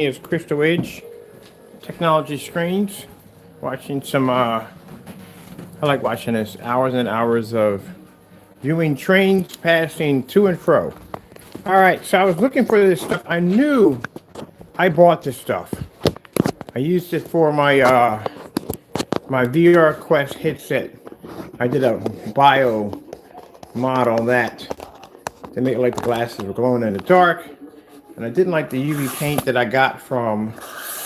Is Crystal Edge technology screens. Watching some, I like watching this, hours and hours of viewing trains passing to and fro. All right, so I was looking for this stuff. I knew I bought this stuff. I used it for my VR Quest headset. I did a bio mod on that to make it like the glasses were glowing in the dark. And I didn't like the UV paint that I got from.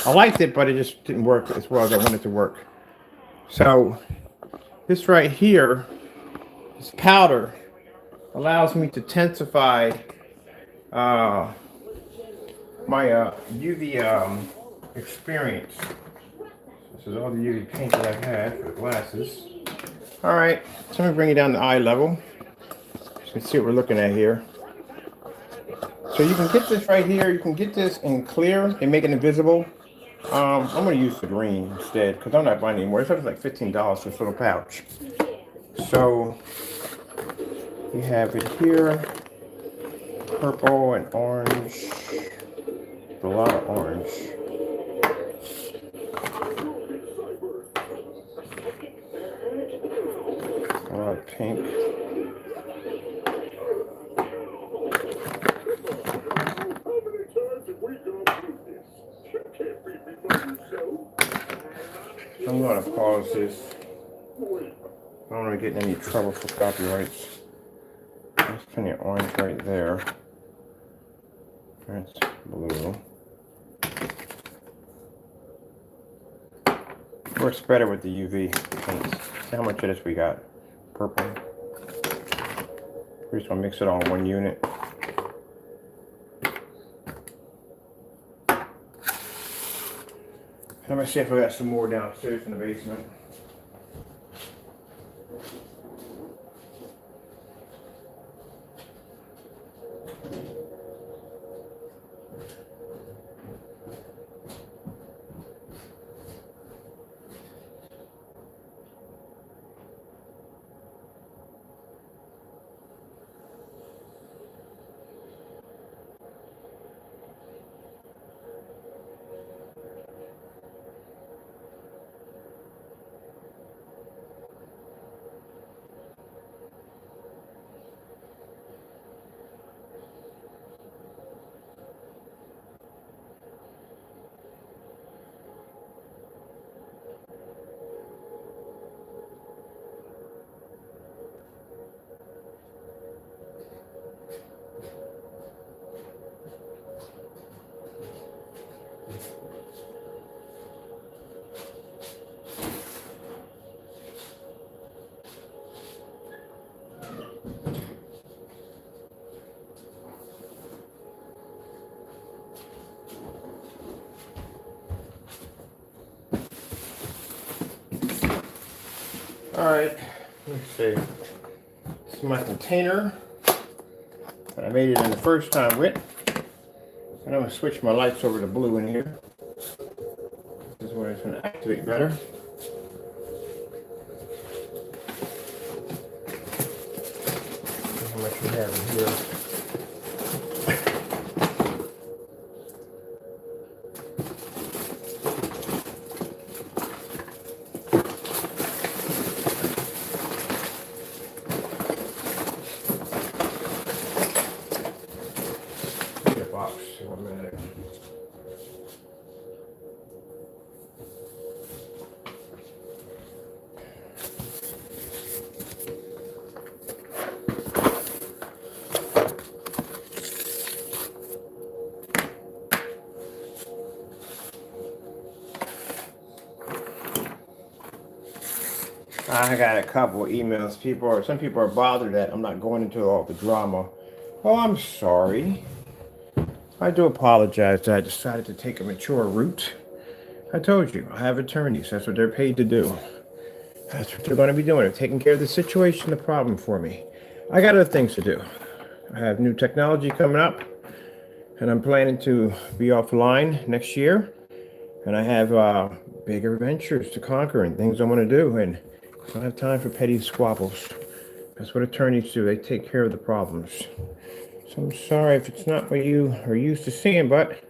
I liked it, but it just didn't work as well as I wanted it to work. So this right here, this powder, allows me to intensify my UV experience. This is all the UV paint that I've had for the glasses. All right, so let me bring it down to eye level. So you can see what we're looking at here. So you can get this right here. You can get this in clear and make it invisible. I'm going to use the green instead because I'm not buying anymore. It's like $15 for this little pouch. So we have it here, purple and orange. A lot of orange. A lot of pink. I'm going to pause this. I don't want to get in any trouble for copyrights. There's plenty of orange right there. That's blue. Works better with the UV paints. See how much of this we got? Purple. We're just going to mix it all in one unit. I'm going to see if I got some more downstairs in the basement. All right, let's see. This is my container that I made it in the first time with. And I'm going to switch my lights over to blue in here. This is where it's going to activate better. See how much we have in here. Box in a minute. I got a couple of emails. Some people are bothered that I'm not going into all the drama. Oh, I'm sorry. I do apologize that I decided to take a mature route. I told you, I have attorneys. That's what they're paid to do. That's what they're going to be doing. They're taking care of the situation, the problem for me. I got other things to do. I have new technology coming up, and I'm planning to be offline next year. And I have bigger ventures to conquer and things I want to do. And I don't have time for petty squabbles. That's what attorneys do. They take care of the problems. So I'm sorry if it's not what you are used to seeing, but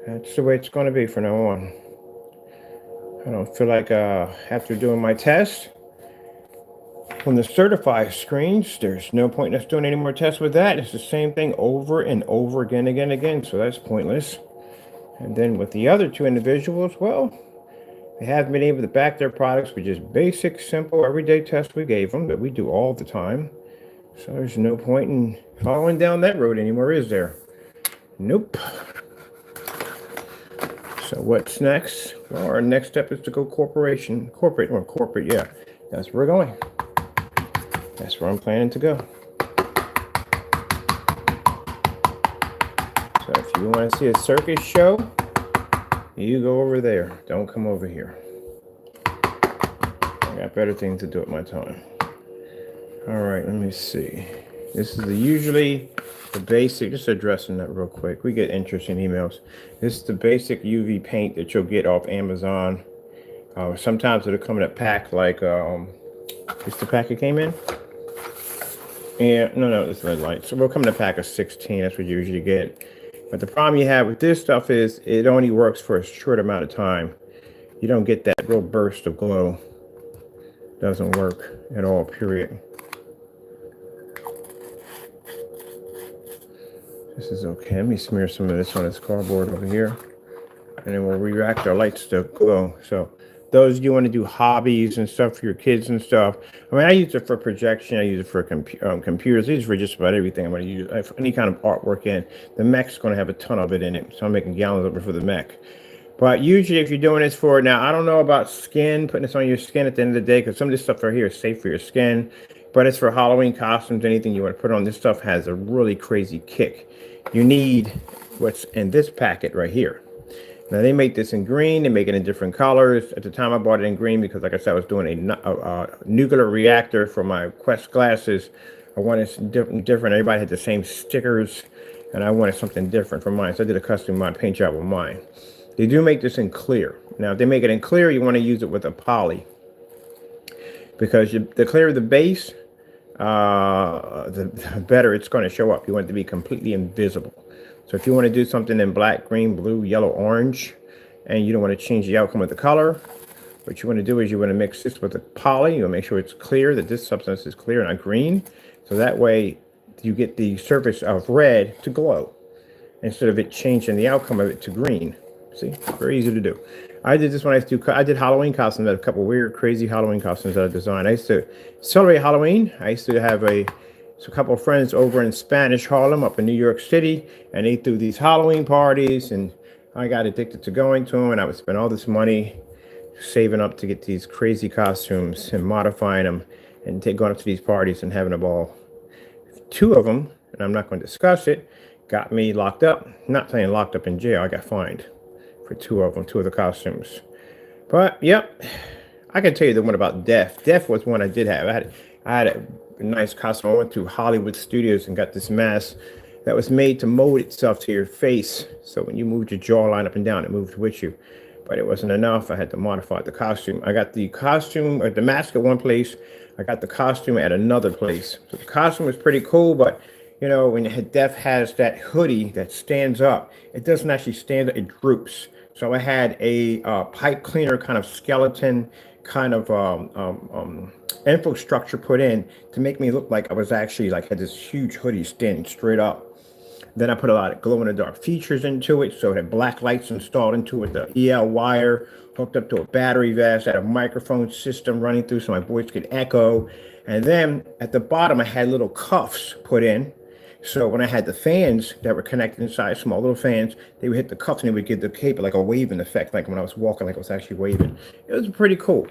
That's the way it's going to be from now on. I don't feel like after doing my test on the certified screens, there's no point in us doing any more tests with that. It's the same thing over and over again. So that's pointless. And then with the other two individuals, well, they haven't been able to back their products with just basic, simple, everyday tests we gave them that we do all the time. So there's no point in following down that road anymore, is there? Nope. So what's next? Well, our next step is to go corporate, yeah. That's where we're going. That's where I'm planning to go. So if you want to see a circus show, you go over there. Don't come over here. I got better things to do at my time. All right, let me see. This is usually the basic, just addressing that real quick. We get interesting emails. This is the basic UV paint that you'll get off Amazon. Sometimes it'll come in a pack like, it's the pack it came in? Yeah, no, it's red light. So we'll come in a pack of 16. That's what you usually get. But the problem you have with this stuff is it only works for a short amount of time. You don't get that real burst of glow. Doesn't work at all, period. This is okay. Let me smear some of this on this cardboard over here. And then we'll react our lights to glow. So those of you want to do hobbies and stuff for your kids and stuff. I mean, I use it for projection. I use it for computers. I use it for just about everything. I'm going to use any kind of artwork in. The mech's going to have a ton of it in it. So I'm making gallons of it for the mech. But usually if you're doing this for, now I don't know about skin, putting this on your skin at the end of the day, because some of this stuff right here is safe for your skin. But it's for Halloween costumes, anything you want to put on. This stuff has a really crazy kick. You need what's in this packet right here. Now they make this in green, they make it in different colors. At the time I bought it in green because, like I said, I was doing a nuclear reactor for my Quest glasses. I wanted something different. Everybody had the same stickers, and I wanted something different for mine. So I did a custom paint job with mine. They do make this in clear. Now, if they make it in clear, you want to use it with a poly. Because the clearer the base, the better it's going to show up. You want it to be completely invisible. So if you want to do something in black, green, blue, yellow, orange, and you don't want to change the outcome of the color, what you want to do is you want to mix this with a poly. You want to make sure it's clear, that this substance is clear, not green. So that way you get the surface of red to glow instead of it changing the outcome of it to green. See, very easy to do. I did this when I did Halloween costumes. I had a couple weird, crazy Halloween costumes that I designed. I used to celebrate Halloween. I used to have a couple of friends over in Spanish Harlem up in New York City, and they threw these Halloween parties, and I got addicted to going to them, and I would spend all this money saving up to get these crazy costumes and modifying them and going up to these parties and having a ball. Two of them, and I'm not going to discuss it, got me locked up. Not saying locked up in jail. I got fined for two of the costumes. But yep, I can tell you the one about Death. Death was one I did have. I had a nice costume. I went to Hollywood Studios and got this mask that was made to mold itself to your face. So when you moved your jawline up and down, it moved with you. But it wasn't enough. I had to modify the costume. I got the costume or the mask at one place. I got the costume at another place. So the costume was pretty cool, but you know, when Death has that hoodie that stands up, it doesn't actually stand up, it droops. So I had a pipe cleaner kind of skeleton kind of infrastructure put in to make me look like I was actually like had this huge hoodie standing straight up. Then I put a lot of glow in the dark features into it. So it had black lights installed into it, the EL wire hooked up to a battery vest, had a microphone system running through so my voice could echo. And then at the bottom, I had little cuffs put in. So when I had the fans that were connected inside, small little fans, they would hit the cuffs and they would give the cape like a waving effect, like when I was walking, like I was actually waving. It was pretty cool.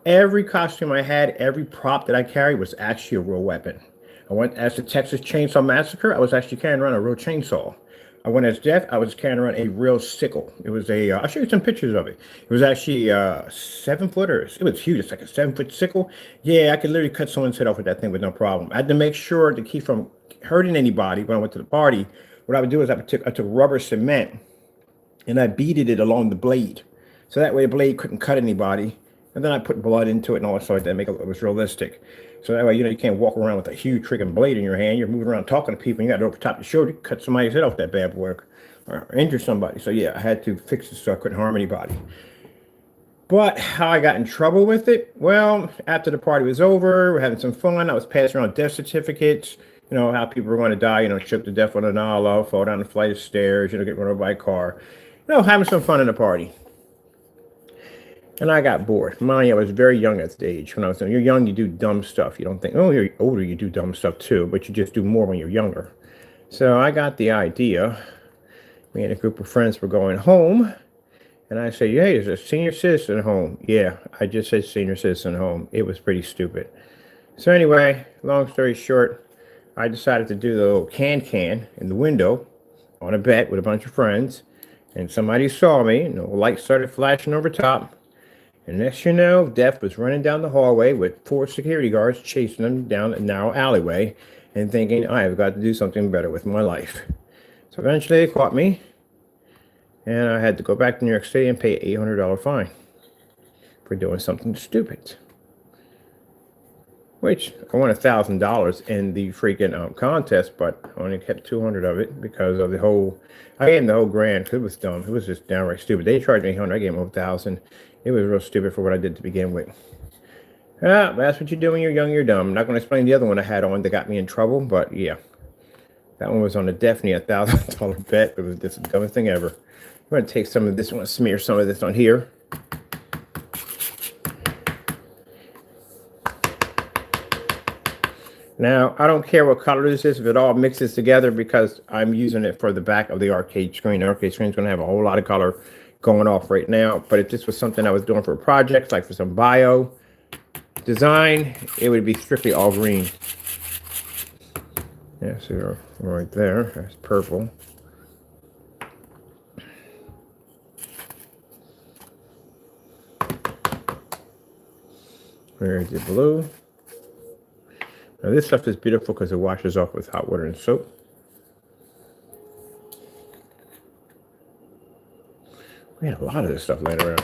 Every costume I had, every prop that I carried was actually a real weapon. I went as the Texas Chainsaw Massacre, I was actually carrying around a real chainsaw. I went as Death, I was carrying around a real sickle. It was I'll show you some pictures of it. It was actually 7 footers. It was huge. It's like a 7-foot sickle. Yeah, I could literally cut someone's head off with that thing with no problem. I had to make sure to keep from hurting anybody when I went to the party. What I would do is I took rubber cement and I beaded it along the blade. So that way the blade couldn't cut anybody. And then I put blood into it and all that stuff to make it was realistic. So that way, you know, you can't walk around with a huge freaking blade in your hand. You're moving around talking to people and you got it over top of your shoulder. You cut somebody's head off that bad boy. or injure somebody. So yeah, I had to fix it so I couldn't harm anybody. But how I got in trouble with it? Well, after the party was over, we're having some fun. I was passing around death certificates. You know, how people were going to die, choke to death on an aloe, fall down a flight of stairs, get run over by a car. Having some fun in the party. And I got bored. Mind you, I was very young at the age. When I was young, you're young, you do dumb stuff. You don't think, oh, you're older, you do dumb stuff too, but you just do more when you're younger. So I got the idea. Me and a group of friends were going home. And I say, hey, there's a senior citizen home. Yeah, I just said senior citizen home. It was pretty stupid. So anyway, long story short, I decided to do the little can in the window on a bet with a bunch of friends. And somebody saw me, and the light started flashing over top. And next you know, Death was running down the hallway with 4 security guards chasing him down a narrow alleyway and thinking, I have got to do something better with my life. So eventually they caught me. And I had to go back to New York City and pay an $800 fine for doing something stupid. Which I won $1,000 in the freaking contest, but I only kept 200 of it because of the whole. I gave them the whole grand because it was dumb. It was just downright stupid. They charged me 800. I gave them 1,000. It was real stupid for what I did to begin with. That's what you do when you're young. You're dumb. I'm not going to explain the other one I had on that got me in trouble, but yeah, that one was on a definitely $1,000 bet. It was just the dumbest thing ever. I'm going to take some of this. I want to smear some of this on here. Now, I don't care what color this is if it all mixes together because I'm using it for the back of the arcade screen. The arcade screen is going to have a whole lot of color going off right now. But if this was something I was doing for a project, like for some bio design, it would be strictly all green. Yeah, so right there, that's purple. There's the blue. Now this stuff is beautiful because it washes off with hot water and soap. We had a lot of this stuff laying around.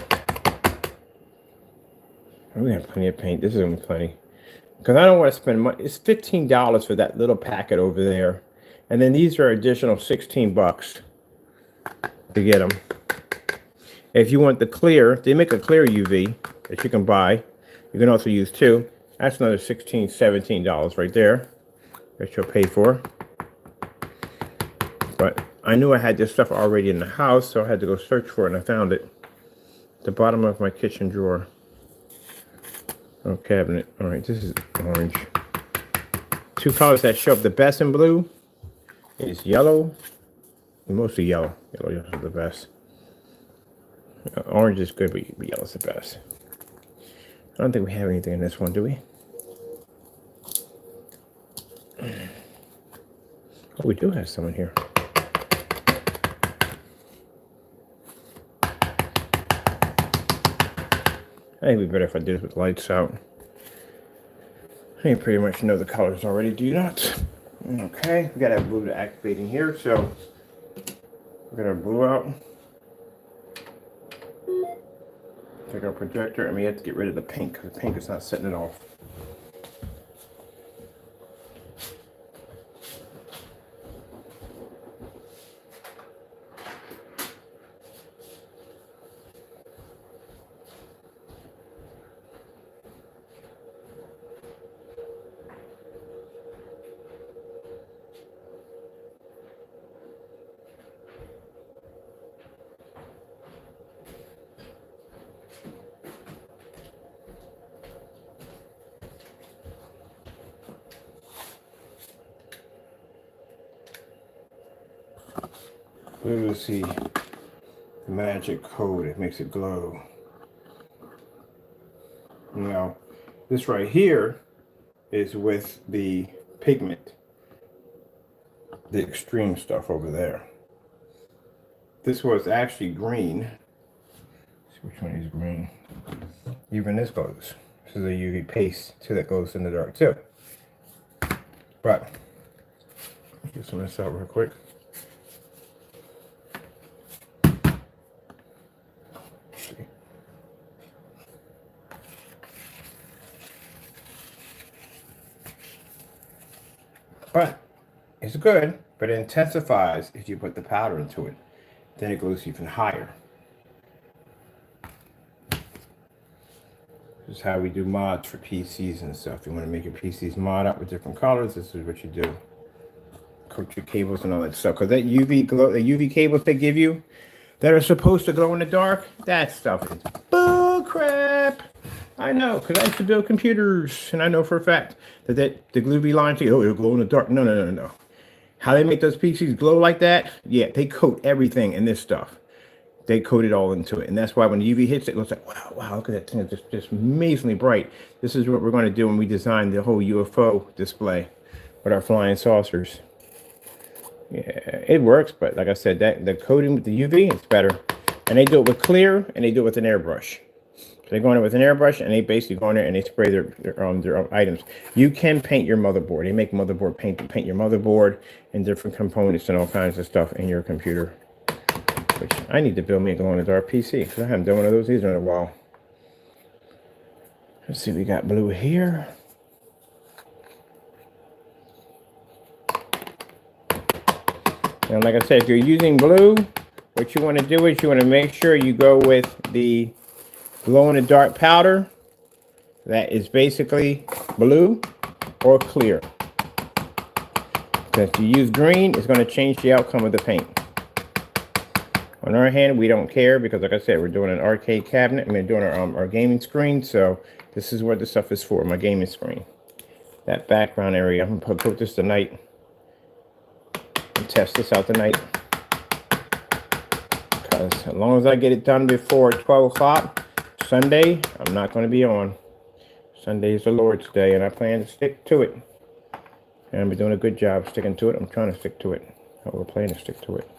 We have plenty of paint. This is going to be plenty. Because I don't want to spend money. It's $15 for that little packet over there. And then these are additional $16 to get them. If you want the clear, they make a clear UV that you can buy. You can also use two. That's another $16, $17 right there that you'll pay for. But I knew I had this stuff already in the house, so I had to go search for it, and I found it at the bottom of my kitchen drawer. Oh, cabinet. All right, this is orange. 2 colors that show up the best in blue is yellow, mostly yellow. Yellow is the best. Orange is good, but yellow's the best. I don't think we have anything in this one, do we? Oh, we do have some in here. I think it'd be better if I did it with lights out. I pretty much know the colors already, do you not? Okay, we gotta have blue to activate in here, so we got our blue out. Take our projector, and we have to get rid of the pink because the pink is not setting it off. Blue is the magic code that makes it glow. Now, this right here is with the pigment, the extreme stuff over there. This was actually green. Let's see which one is green. Even this goes. This is a UV paste too that goes in the dark too. But get some of this out real quick. But it's good, but it intensifies if you put the powder into it. then it goes even higher. This is how we do mods for PCs and stuff. You want to make your PCs mod up with different colors, this is what you do. Coat your cables and all that stuff. Because that UV glow, the UV cables they give you that are supposed to glow in the dark, that stuff is bull crap. I know, because I used to build computers, and I know for a fact that the UV lines, oh, it'll glow in the dark. No. How they make those PCs glow like that? Yeah, they coat everything in this stuff. They coat it all into it, and that's why when the UV hits it, it looks like, wow, look at that thing, it's just amazingly bright. This is what we're going to do when we design the whole UFO display with our flying saucers. Yeah, it works, but like I said, that the coating with the UV is better, and they do it with clear, and they do it with an airbrush. So they go in there with an airbrush, and they basically go in there and they spray their items. You can paint your motherboard. They make motherboard paint. You paint your motherboard and different components and all kinds of stuff in your computer. Which I need to build me a glow-in-the-dark PC, because I haven't done one of those either in a while. Let's see, we got blue here. And like I said, if you're using blue, what you want to do is you want to make sure you go with the glow-in-the-dark powder that is basically blue or clear. Because if you use green, it's going to change the outcome of the paint. On our hand, we don't care because, like I said, we're doing an arcade cabinet. I mean, doing our gaming screen. So this is what this stuff is for, my gaming screen. That background area, I'm going to put this tonight and test this out tonight. Because as long as I get it done before 12 o'clock Sunday, I'm not going to be on. Sunday is the Lord's Day, and I plan to stick to it. And I've been doing a good job sticking to it. I'm trying to stick to it. We're planning to stick to it.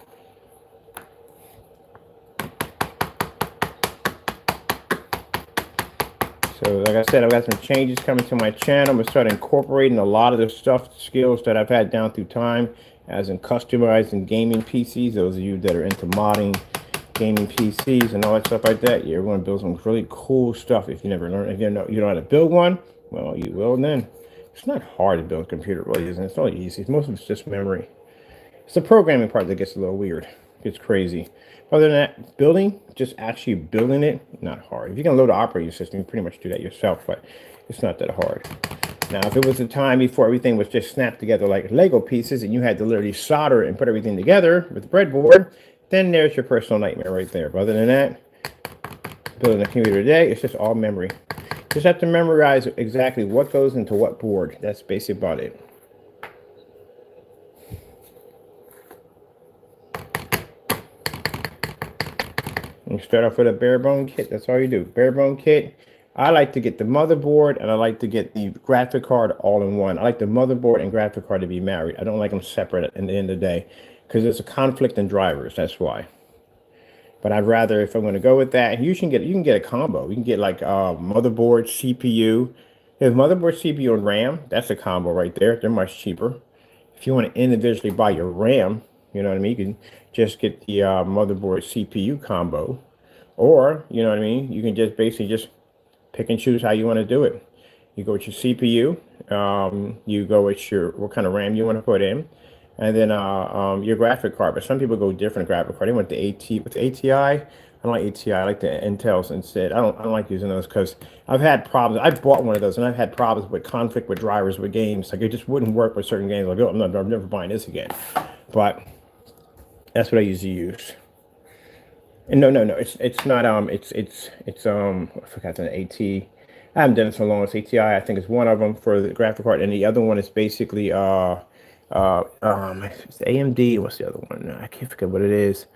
So like I said, I've got some changes coming to my channel. I'm going to start incorporating a lot of the skills that I've had down through time, as in customizing gaming PCs. Those of you that are into modding gaming PCs and all that stuff like that, you're going to build some really cool stuff. If you never learn, if you don't know how to build one, well, you will then. It's not hard to build a computer, really, isn't it? It's really easy. Most of it's just memory. It's the programming part that gets a little weird. It gets crazy. Other than that, building, just actually building it, not hard. If you can load an operating system, you pretty much do that yourself, but it's not that hard. Now, if it was a time before everything was just snapped together like Lego pieces and you had to literally solder and put everything together with the breadboard, then there's your personal nightmare right there. But other than that, building a computer today, it's just all memory. Just have to memorize exactly what goes into what board. That's basically about it. You start off with a bare bone kit. That's all you do. Bare bone kit. I like to get the motherboard and I like to get the graphic card all in one. I like the motherboard and graphic card to be married. I don't like them separate at the end of the day because there's a conflict in drivers. That's why. But I'd rather, if I'm going to go with that, you can get a combo. You can get like motherboard, CPU. If motherboard, CPU, and RAM, that's a combo right there. They're much cheaper. If you want to individually buy your RAM, you know what I mean? You can just get the motherboard CPU combo, or you know what I mean. You can just basically just pick and choose how you want to do it. You go with your CPU. You go with your what kind of RAM you want to put in, and then your graphic card. But some people go different graphic card. They want the AT with the ATI. I don't like ATI. I like the Intels instead. I don't like using those because I've had problems. I bought one of those and I've had problems with conflict with drivers with games. Like it just wouldn't work with certain games. Like, oh, I'm never buying this again. But that's what I usually use. And no. It's not I forgot the AT. I haven't done it so long. It's ATI. I think it's one of them for the graphic card, and the other one is basically it's AMD. What's the other one? I can't forget what it is.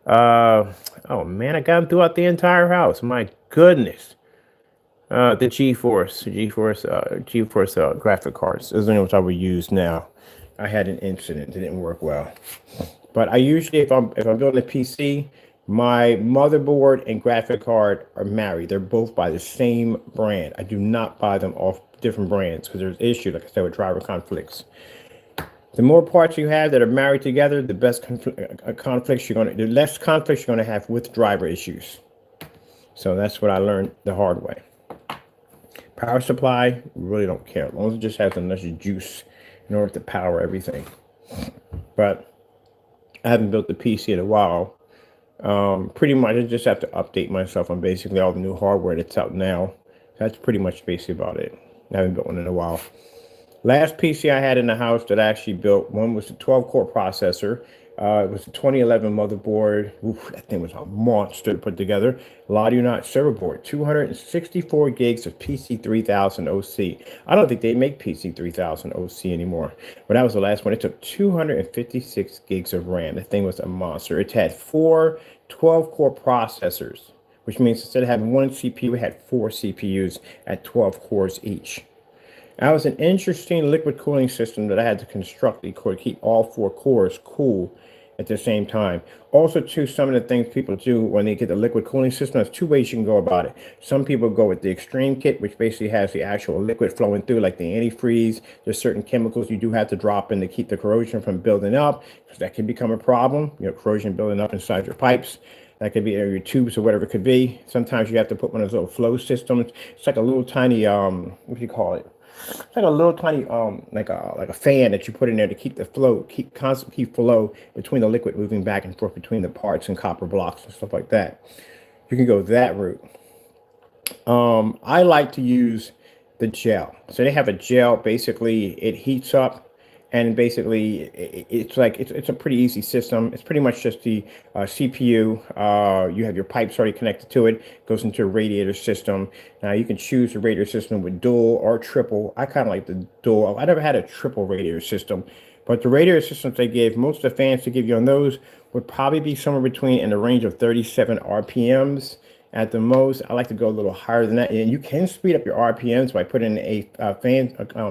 Oh man, I got them throughout the entire house. My goodness. The GeForce graphic cards. Those are what I would use now. I had an incident. It didn't work well. But I usually, if I'm building a PC, my motherboard and graphic card are married. They're both by the same brand. I do not buy them off different brands because there's issues, like I said, with driver conflicts. The more parts you have that are married together, the less conflicts you're going to have with driver issues. So that's what I learned the hard way. Power supply, really don't care. As long as it just has enough juice in order to power everything. But I haven't built the PC in a while. Pretty much, I just have to update myself on basically all the new hardware that's out now. That's pretty much basically about it. I haven't built one in a while. Last PC I had in the house that I actually built, one was a 12 core processor. It was a 2011 motherboard. Oof, that thing was a monster to put together. Not server board, 264 gigs of PC3000 OC. I don't think they make PC3000 OC anymore, but that was the last one. It took 256 gigs of RAM. The thing was a monster. It had four 12 core processors, which means instead of having one CPU, we had four CPUs at 12 cores each. That was an interesting liquid cooling system that I had to construct to keep all four cores cool at the same time. Also, too, some of the things people do when they get the liquid cooling system, there's two ways you can go about it. Some people go with the extreme kit, which basically has the actual liquid flowing through, like the antifreeze. There's certain chemicals you do have to drop in to keep the corrosion from building up, because that can become a problem. Corrosion building up inside your pipes. That could be your tubes or whatever it could be. Sometimes you have to put one of those little flow systems. It's like a little tiny, what do you call it? It's like a little tiny like a fan that you put in there to keep the flow, keep flow between the liquid moving back and forth between the parts and copper blocks and stuff like that. You can go that route. I like to use the gel. So they have a gel, basically it heats up, and basically it's a pretty easy system. It's pretty much just the CPU. You have your pipes already connected to it, goes into a radiator system. Now you can choose a radiator system with dual or triple. I kind of like the dual. I never had a triple radiator system, but the radiator systems they give, most of the fans to give you on those would probably be somewhere between in the range of 37 RPMs at the most. I like to go a little higher than that, and you can speed up your RPMs by putting a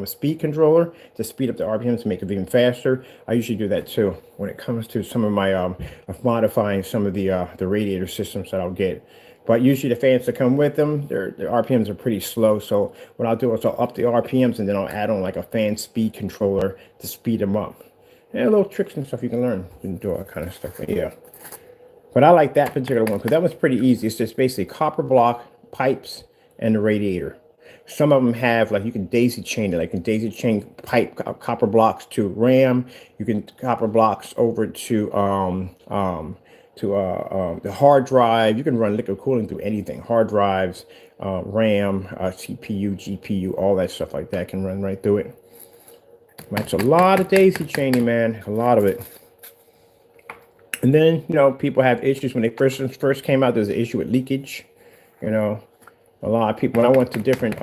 speed controller to speed up the RPMs to make it even faster. I usually do that too when it comes to some of my of modifying some of the radiator systems that I'll get. But usually the fans that come with them, their RPMs are pretty slow. So what I'll do is I'll up the RPMs and then I'll add on like a fan speed controller to speed them up. And little tricks and stuff you can learn. You can do all that kind of stuff. But yeah. But I like that particular one because that one's pretty easy. It's just basically copper block, pipes, and the radiator. Some of them have, like, you can daisy chain it. Like, you can daisy chain copper blocks to RAM. You can copper blocks over to the hard drive. You can run liquid cooling through anything. Hard drives, RAM, CPU, GPU, all that stuff like that can run right through it. That's a lot of daisy chaining, man. A lot of it. And then, people have issues when they first came out. There's an issue with leakage. A lot of people, when I went to different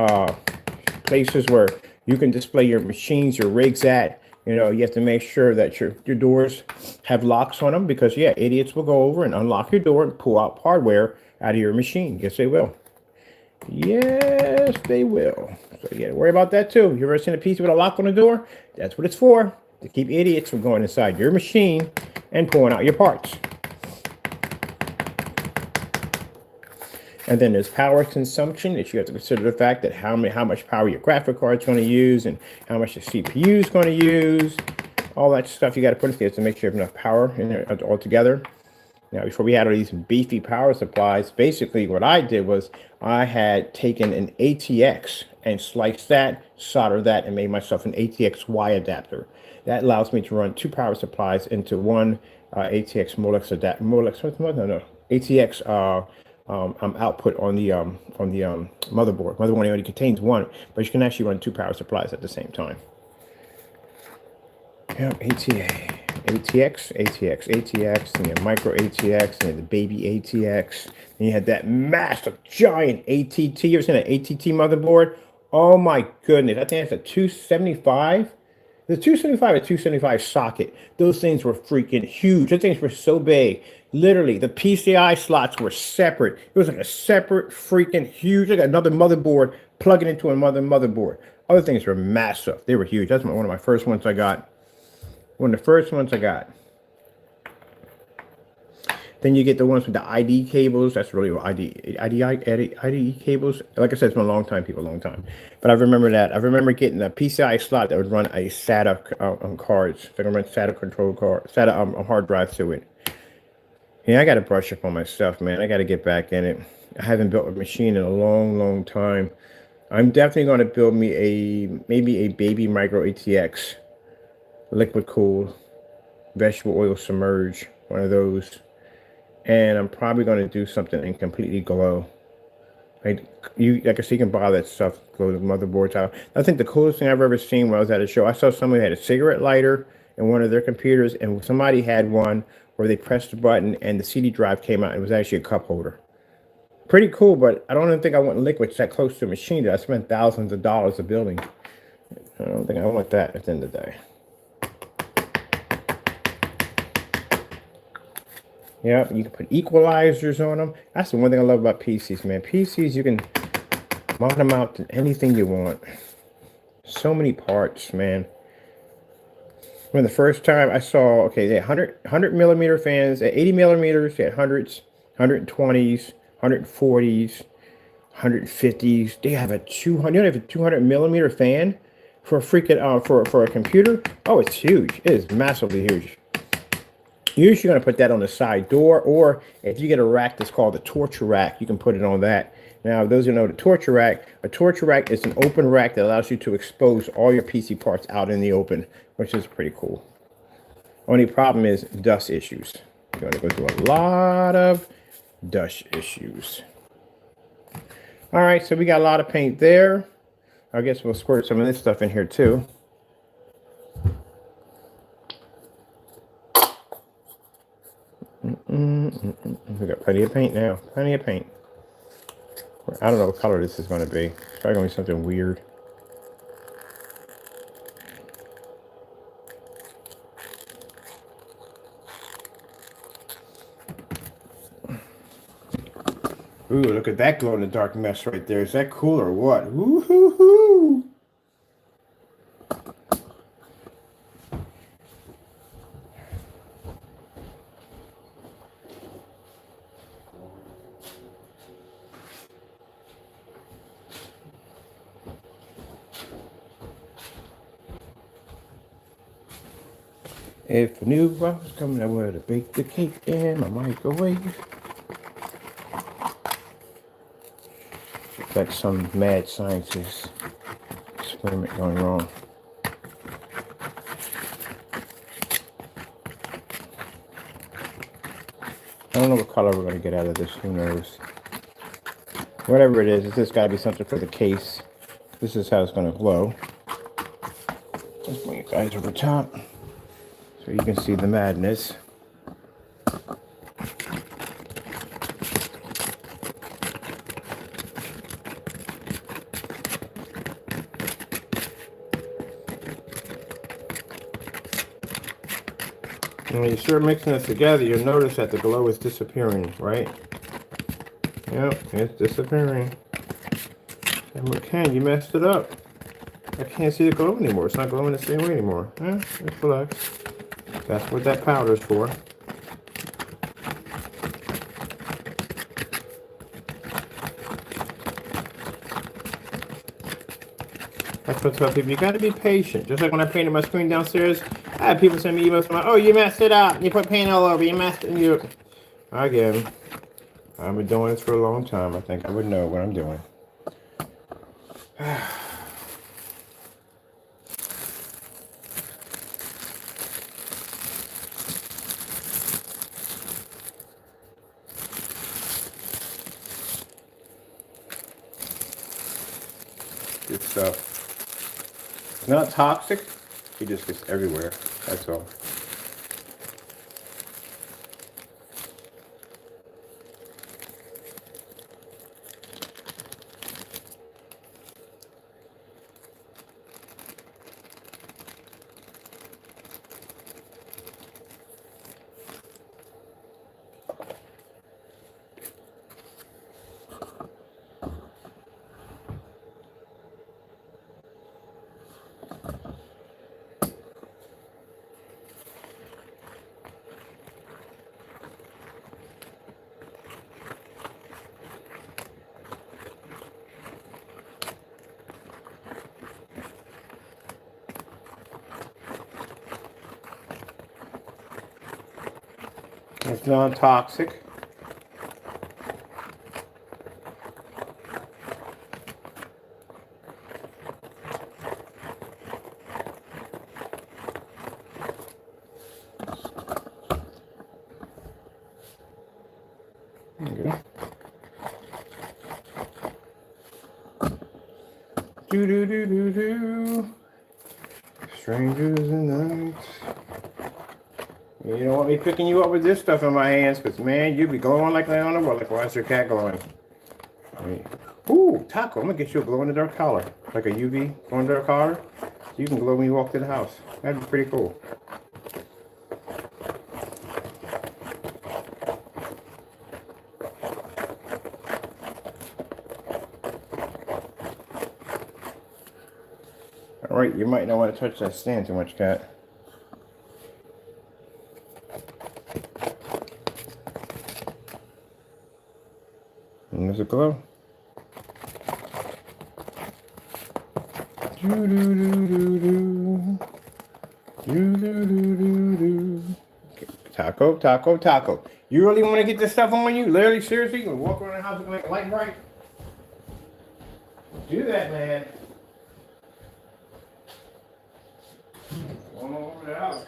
places where you can display your machines, your rigs at, you have to make sure that your doors have locks on them because, yeah, idiots will go over and unlock your door and pull out hardware out of your machine. Yes, they will. Yes, they will. So you got to worry about that too. You ever seen a PC with a lock on the door? That's what it's for, to keep idiots from going inside your machine and pulling out your parts. And then there's power consumption that you have to consider the fact that how much power your graphic card is going to use and how much the CPU is going to use. All that stuff you got to put in there to make sure you have enough power in there altogether. Now, before we had all these beefy power supplies, basically what I did was I had taken an ATX and sliced that, soldered that, and made myself an ATX-Y adapter. That allows me to run two power supplies into one ATX Molex ATX output on the motherboard. Motherboard only contains one, but you can actually run two power supplies at the same time. Yeah, ATX, and your micro ATX, and the baby ATX. And you had that massive, giant ATT. You ever seen an ATT motherboard? Oh my goodness, I think that's a 275. The 275 or 275 socket, those things were freaking huge. Those things were so big. Literally, the PCI slots were separate. It was like a separate freaking huge, like another motherboard plugging into another motherboard. Other things were massive. They were huge. That's one of my first ones I got. One of the first ones I got. Then you get the ones with the ID cables. That's really what IDE cables. Like I said, it's been a long time, people, a long time. But I remember that. I remember getting a PCI slot that would run a SATA cards. They can run SATA control card, SATA hard drive to it. Yeah, I got to brush up on my stuff, man. I got to get back in it. I haven't built a machine in a long, long time. I'm definitely going to build me maybe a baby micro ATX, liquid cooled, vegetable oil submerged, one of those. And I'm probably going to do something in completely glow. Like like I see, you can buy that stuff, glow the motherboards out. I think the coolest thing I've ever seen when I was at a show, I saw somebody had a cigarette lighter in one of their computers, and somebody had one where they pressed the button and the CD drive came out. It was actually a cup holder. Pretty cool, but I don't even think I want liquids that close to a machine that I spent thousands of dollars of building. I don't think I want that at the end of the day. Yeah, you can put equalizers on them. That's the one thing I love about PCs, man. PCs, you can mod them out to anything you want. So many parts, man. When the first time I saw, okay, they had 100 millimeter fans at 80 millimeters, they had hundreds, 120s, 140s, 150s. They have a 200, they have a 200 millimeter fan for a freaking, for a computer. Oh, it's huge. It is massively huge. You're usually going to put that on the side door, or if you get a rack that's called a torture rack, you can put it on that. Now, those who know the torture rack, a torture rack is an open rack that allows you to expose all your PC parts out in the open, which is pretty cool. Only problem is dust issues. You're going to go through a lot of dust issues. All right, so we got a lot of paint there. I guess we'll squirt some of this stuff in here too. We got plenty of paint now. Plenty of paint. I don't know what color this is going to be. It's probably going to be something weird. Ooh, look at that glow-in-the-dark mess right there. Is that cool or what? Woo-hoo-hoo! If I knew I was coming, I would have baked the cake in my microwave. Like some mad scientist experiment going wrong. I don't know what color we're going to get out of this. Who knows? Whatever it is, it's just got to be something for the case. This is how it's going to glow. Let's bring you guys over top so you can see the madness. And when you start mixing this together, you'll notice that the glow is disappearing, right? Yep, it's disappearing. And McCann, you messed it up. I can't see the glow anymore. It's not glowing the same way anymore. Just relax. That's what that powder's for. That's what I tell people. You got to be patient. Just like when I painted my screen downstairs, I had people send me emails like, "Oh, you messed it up. You put paint all over. You messed it." You again. I've been doing this for a long time. I think I would know what I'm doing. Good stuff. It's not toxic. It just gets everywhere. That's all. It's non-toxic. Do do do do do. Strangers in the night. You don't want me picking you up with this stuff in my hands, because man, you be glowing like that on the wall. Like, why is your cat glowing? Right. Ooh, Taco, I'm gonna get you a glow in the dark collar. Like a UV glow in the dark collar. So you can glow when you walk to the house. That'd be pretty cool. Alright, you might not want to touch that stand too much, cat. And there's a glow. Do do do do do. Do do do do do. Taco, Taco, Taco. You really want to get this stuff on you? Literally, seriously? You can walk around the house looking like a light bright? Do that, man. Going over the house.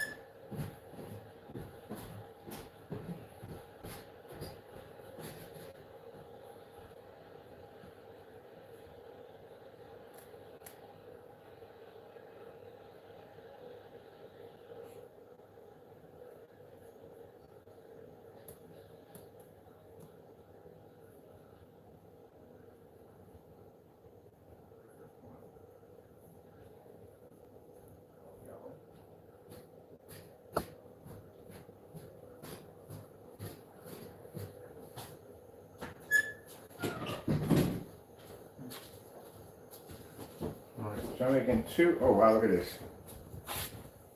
So I'm making two. Oh, wow, look at this.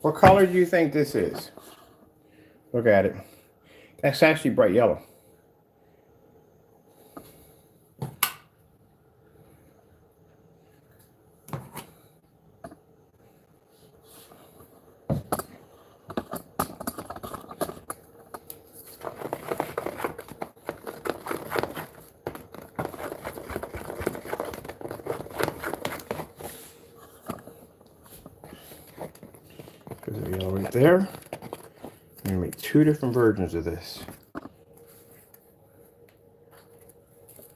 What color do you think this is? Look at it. That's actually bright yellow. There's a yellow right there. I'm gonna make two different versions of this.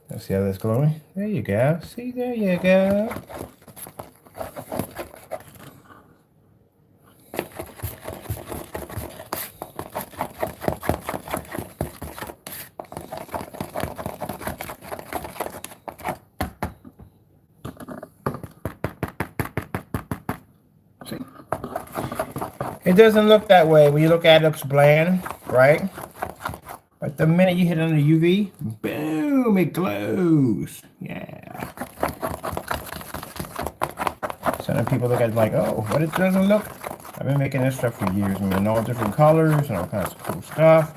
Let's see how that's glowing. There you go. See, there you go. See? It doesn't look that way. When you look at it, it looks bland, right? But the minute you hit it under UV, boom, it glows. Yeah. So then people look at it like, oh, but it doesn't look. I've been making this stuff for years, and in all different colors and all kinds of cool stuff.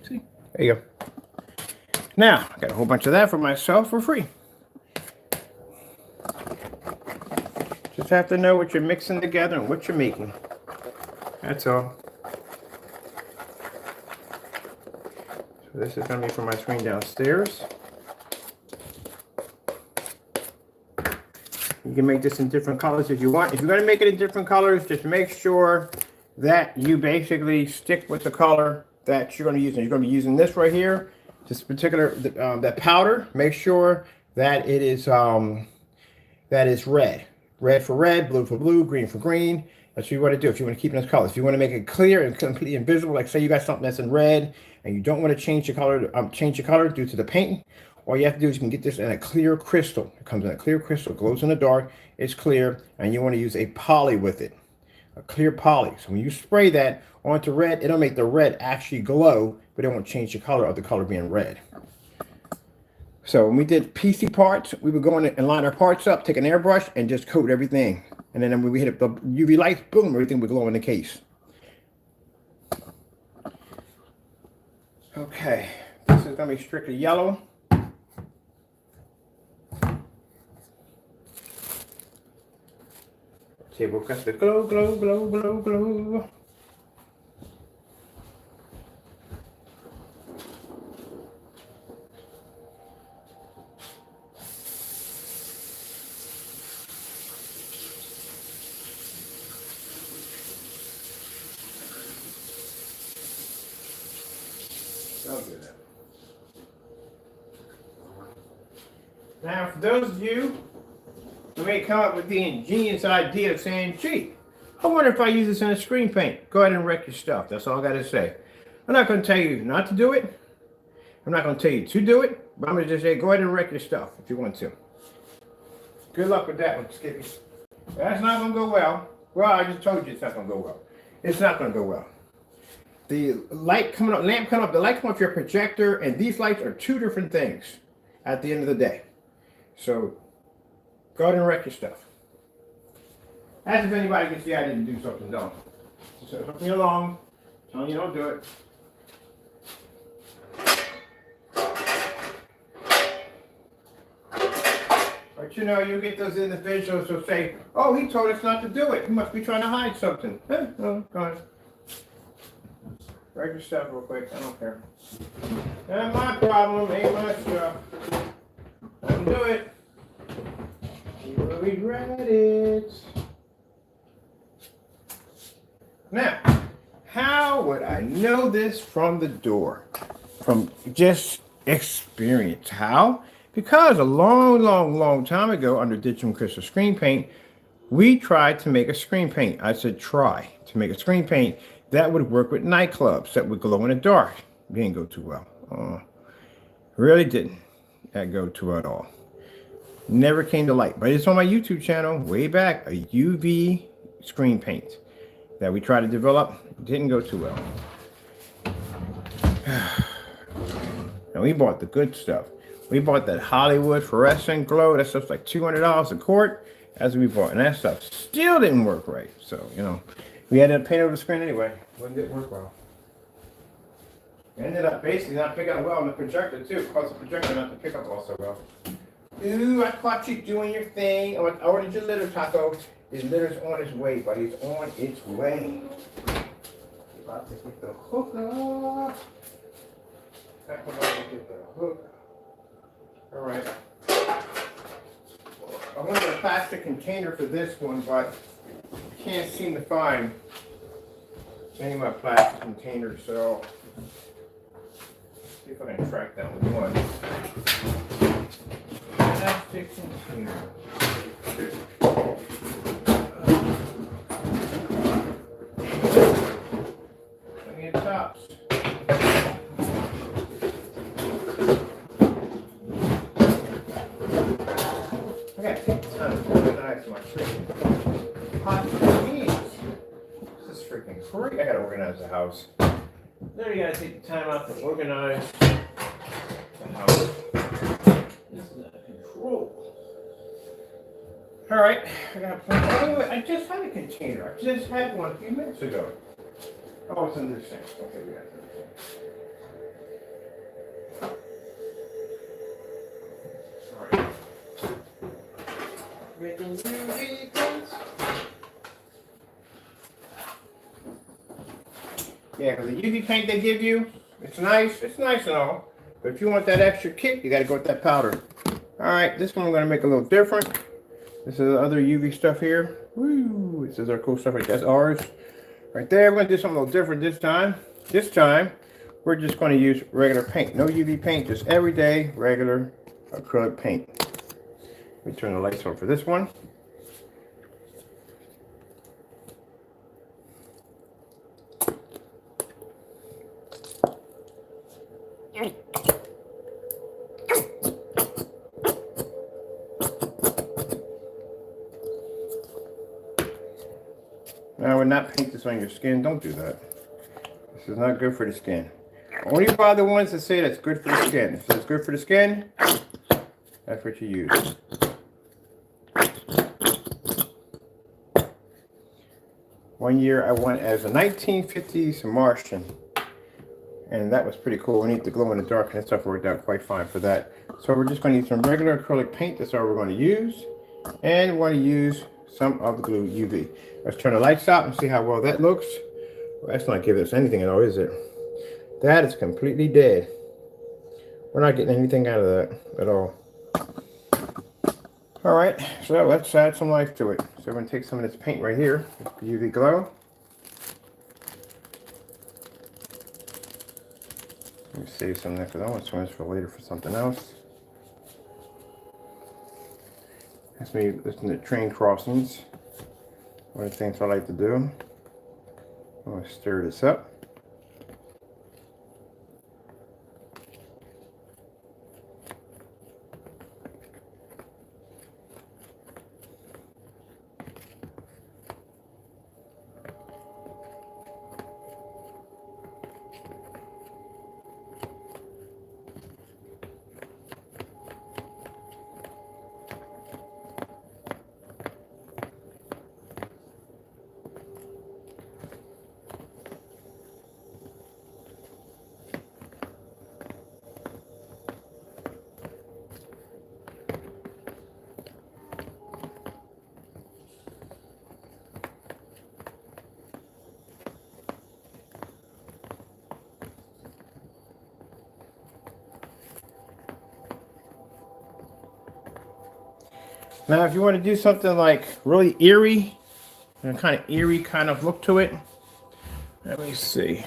See, there you go. Now, I got a whole bunch of that for myself for free. Just have to know what you're mixing together and what you're making. That's all. So this is going to be for my screen downstairs. You can make this in different colors if you want. If you're going to make it in different colors, just make sure that you basically stick with the color that you're going to be using. You're going to be using this right here, this particular that powder. Make sure that it is red. Red for red, blue for blue, green for green. That's what you want to do if you want to keep it in this color. If you want to make it clear and completely invisible, like say you got something that's in red and you don't want to change the color due to the paint, all you have to do is you can get this in a clear crystal. It comes in a clear crystal, glows in the dark, it's clear, and you want to use a poly with it, a clear poly. So when you spray that onto red, it'll make the red actually glow, but it won't change the color of the color being red. So when we did PC parts, we would go in and line our parts up, take an airbrush, and just coat everything. And then when we hit the UV lights, boom, everything would glow in the case. Okay, this is going to be strictly yellow. Table cuts the glow, glow, glow, glow, glow. Now, for those of you who may come up with the ingenious idea of saying, gee, I wonder if I use this in a screen paint. Go ahead and wreck your stuff. That's all I got to say. I'm not going to tell you not to do it. I'm not going to tell you to do it. But I'm going to just say, go ahead and wreck your stuff if you want to. Good luck with that one, Skippy. That's not going to go well. Well, I just told you it's not going to go well. It's not going to go well. The light coming up, lamp coming up, the light coming off your projector, and these lights are two different things at the end of the day. So, go ahead and wreck your stuff. As if anybody gets the idea to do something, don't. So, something along, telling you don't do it. But you know, you get those individuals who say, oh, he told us not to do it. He must be trying to hide something. No, go ahead. Write your stuff real quick. I don't care. Not my problem. Ain't my stuff. Don't do it. You will regret it. Now, how would I know this from the door? From just experience. How? Because a long time ago, under Digital Crystal Screen Paint, we tried to make a screen paint. I said try to make a screen paint that would work with nightclubs, that would glow in the dark. It didn't go too well. Really didn't go too well at all. Never came to light. But it's on my YouTube channel, way back, a UV screen paint that we tried to develop. Didn't go too well. And we bought the good stuff. We bought that Hollywood fluorescent glow. That stuff's like $200 a quart. As we bought, and that stuff still didn't work right. So, you know, we had to paint over the screen anyway. Didn't work well. We ended up basically not picking up well on the projector too. Caused the projector not to pick up also well. Ooh, I caught you doing your thing. I ordered your litter, Taco. His litter's on its way, but it's on its way. About to get the hook up. About to get the hook. All right. I wanted a plastic container for this one, but I can't seem to find any of my plastic containers, so see if I can track down one. Plastic container. Plenty of tops. I gotta take the time to organize my freaking hot cheese. This is freaking great. I gotta organize the house. Then you gotta take the time out to organize the house. This is out of control. Alright, I got plenty. Oh, I just had a container. I just had one a few minutes ago. Oh, it's in this thing. Okay, we got it. Alright. Making UV paints. Yeah, because the UV paint they give you, it's nice and all. But if you want that extra kick, you got to go with that powder. Alright, this one I'm going to make a little different. This is the other UV stuff here. Woo! This is our cool stuff right there. That's ours. Right there, we're going to do something a little different this time. This time, we're just going to use regular paint. No UV paint, just everyday, regular acrylic paint. Let me turn the lights on for this one. Now, I would not paint this on your skin. Don't do that. This is not good for the skin. Only buy the ones that say that's good for the skin. If it's good for the skin, that's what you use. One year I went as a 1950s Martian, and that was pretty cool. We need to glow in the dark, and that stuff worked out quite fine for that. So we're just going to use some regular acrylic paint. That's all we're going to use, and we're going to use some of the glue UV. Let's turn the lights out and see how well that looks. Well, that's not giving us anything at all, is it? That is completely dead. We're not getting anything out of that at all. All right, so let's add some life to it. So we're going to take some of this paint right here, UV glow. Let me save some of that because I want some of this for later for something else. That's me listening to train crossings. One of the things I like to do. I'm going to stir this up. Now, if you want to do something like really eerie, and kind of eerie kind of look to it, let me see.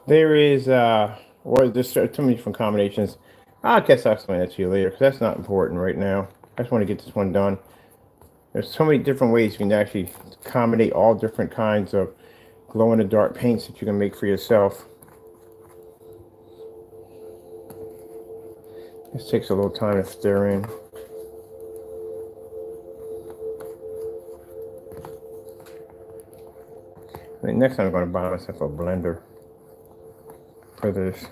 There is, or there's too many different combinations. I guess I'll explain that to you later because that's not important right now. I just want to get this one done. There's so many different ways you can actually accommodate all different kinds of glow-in-the-dark paints that you can make for yourself. This takes a little time to stir in. I think next time I'm going to buy myself a blender for this.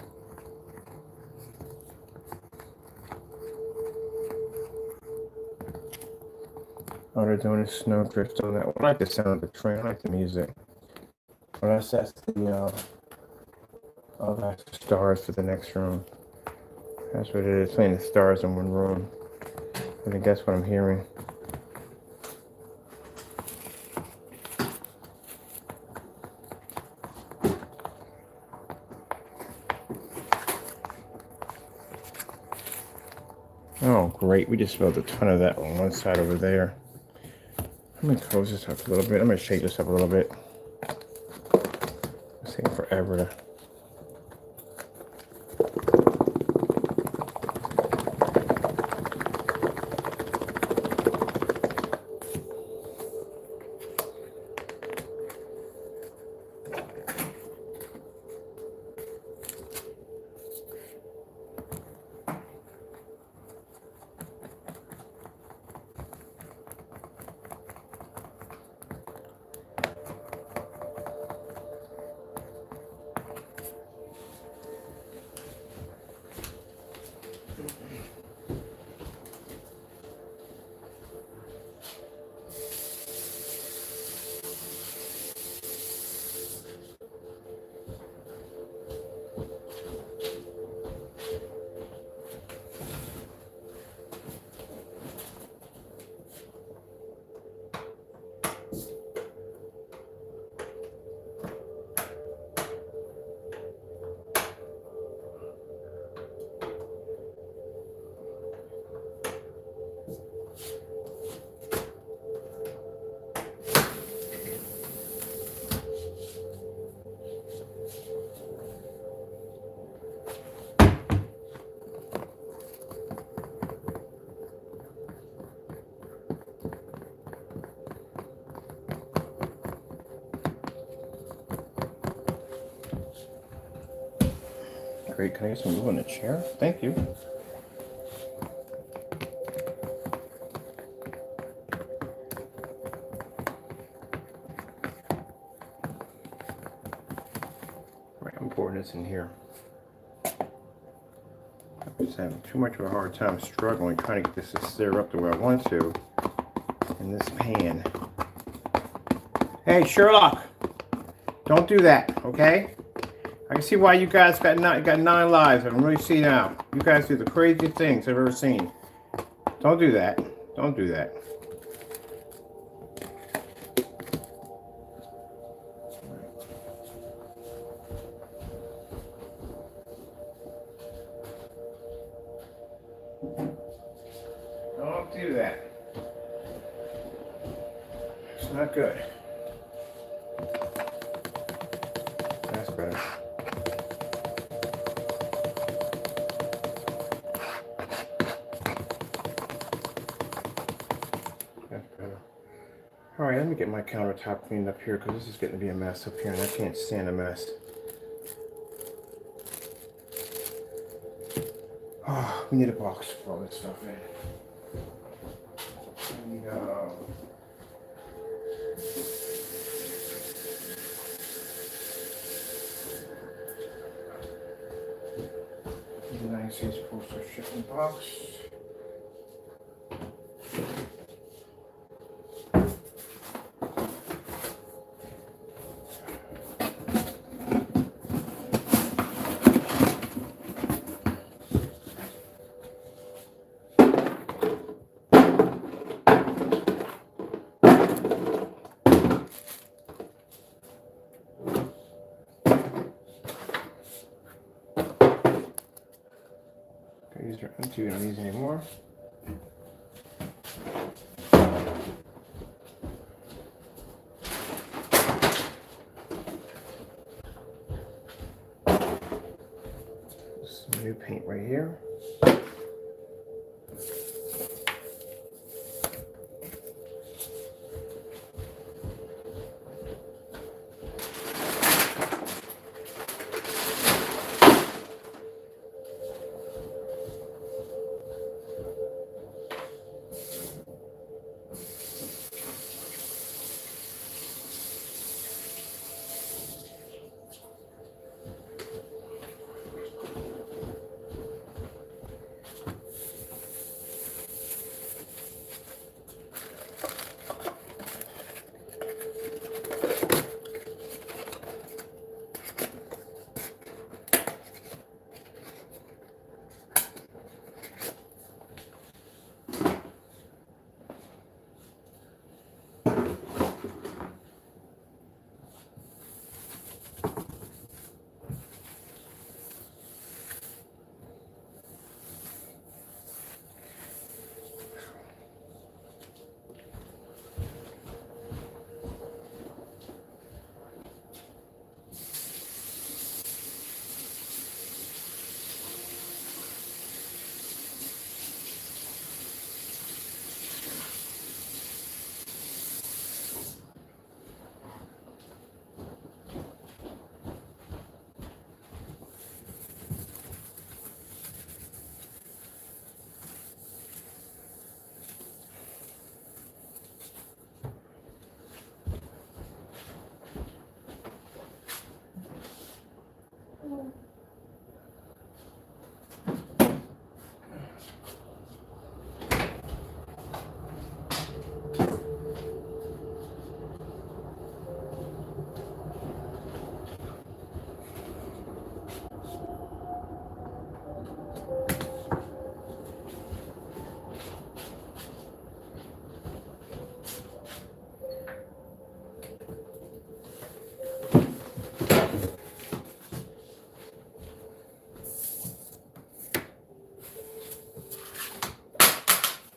Oh, they're doing a snowdrift on that one. I like the sound of the train. I like the music. Well, that's the oh, that's the stars for the next room. That's what it is, playing the stars in one room. I think that's what I'm hearing. Oh, great. We just spilled a ton of that on one side over there. Let me close this up a little bit. I'm going to shake this up a little bit. It's taking forever to... Great, can I get some glue on the chair? Thank you. Right, I'm pouring this in here. I'm just having too much of a hard time struggling trying to get this to stir up the way I want to in this pan. Hey, Sherlock, don't do that, okay? I can see why you guys got 9 lives. I can really see now. You guys do the craziest things I've ever seen. Don't do that. Don't do that. Don't do that. It's not good. That's better. All right, let me get my countertop cleaned up here because this is getting to be a mess up here and I can't stand a mess. Oh, we need a box for all this stuff in. We need, United States Postal Shipping Box. Okay, these are empty, we don't need any more. Some new paint right here.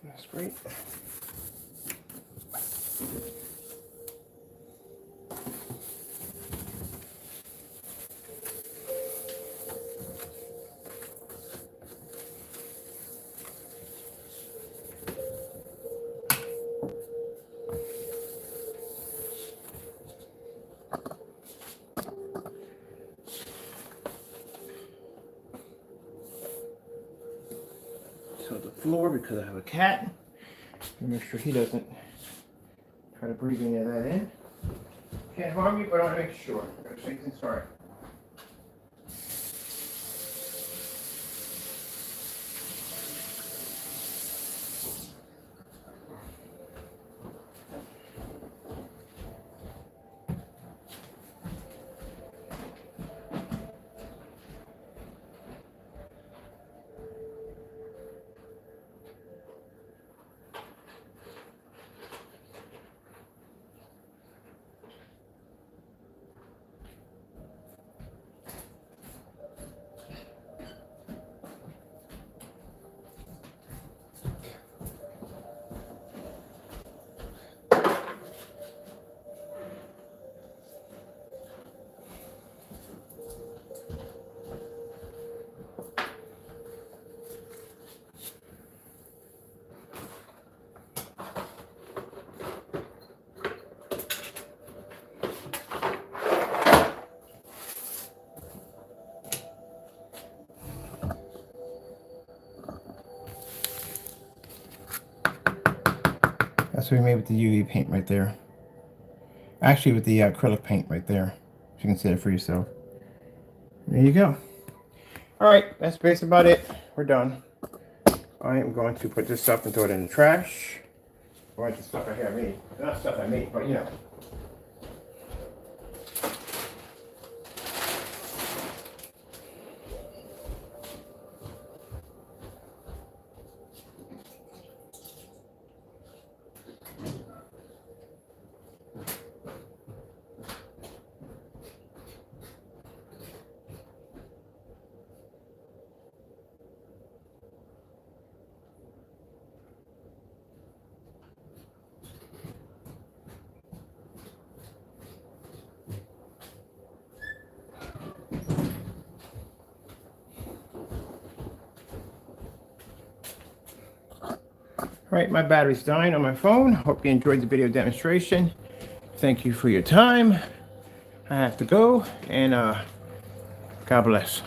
That's great. So the floor, because I have a cat, make sure he doesn't try to breathe any of that in. Can't harm you, but I want to make sure. So you can start. That's what we made with the UV paint right there. Actually, with the acrylic paint right there. You can see it for yourself. There you go. All right, that's basically about it. We're done. I am going to put this stuff and throw it in the trash. Or the stuff I made. Not stuff I made, but you know. All right, my battery's dying on my phone. Hope you enjoyed the video demonstration. Thank you for your time. I have to go, and God bless.